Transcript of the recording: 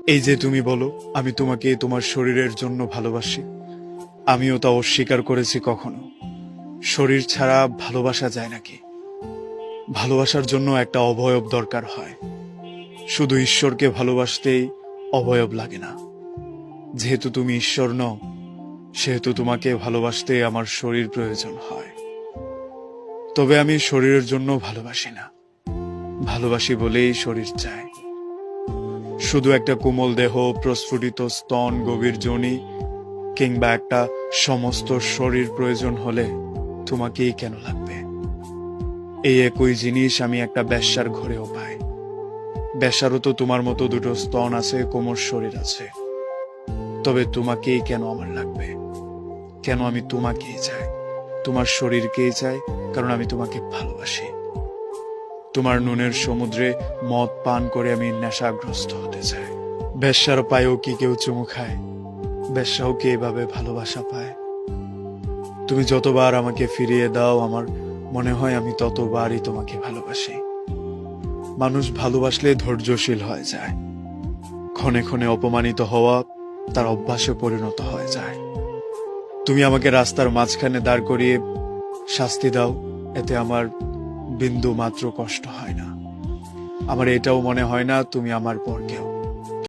এই যে তুমি বলো আমি তোমাকে তোমার শরীরের জন্য ভালোবাসি, আমিও তা অস্বীকার করেছি কখনো। শরীর ছাড়া ভালোবাসা যায় নাকি? ভালোবাসার জন্য একটা অবয়ব দরকার হয়। শুধু ঈশ্বরকে ভালোবাসতেই অবয়ব লাগে না। যেহেতু তুমি ঈশ্বর নও, সেহেতু তোমাকে ভালোবাসতে আমার শরীর প্রয়োজন হয়। তবে আমি শরীরের জন্য ভালোবাসি না, ভালোবাসি বলেই শরীর চাই। শুধু একটা কোমল দেহ, প্রস্ফুটিত স্তন, গভীর যোনি কিংবা একটা সমস্ত শরীর প্রয়োজন হলে তোমাকেই কেন লাগবে? এই একই জিনিস আমি একটা বেশ্যার ঘরেও পাই। বেশ্যারও তো তোমার মতো দুটো স্তন আছে, কোমল শরীর আছে। তবে তোমাকেই কেন আমার লাগবে? কেন আমি তোমাকেই চাই, তোমার শরীরকেই চাই, কারণ আমি তোমাকে ভালোবাসি। তোমার নুনের সমুদ্রে মদ পান করে আমি নেশাগ্রস্ত হতে চাই। বেশ্যার পায়েও কি কেউ চুমু খায়? বেশ্যাও কি এভাবে ভালোবাসা পায়? তুমি যতবার আমাকে ফিরিয়ে দাও, আমার মনে হয় আমি ততবারই তোমাকে ভালোবাসি। মানুষ ভালোবাসলে ধৈর্যশীল হয়ে যায়। ক্ষণে ক্ষণে অপমানিত হওয়া তার অভ্যাসে পরিণত হয়ে যায়। তুমি আমাকে রাস্তার মাঝখানে দাঁড় করিয়ে শাস্তি দাও, এতে আমার বিন্দু মাত্র কষ্ট হয় না। আমার এটাও মনে হয় না তুমি আমার পর কেউ।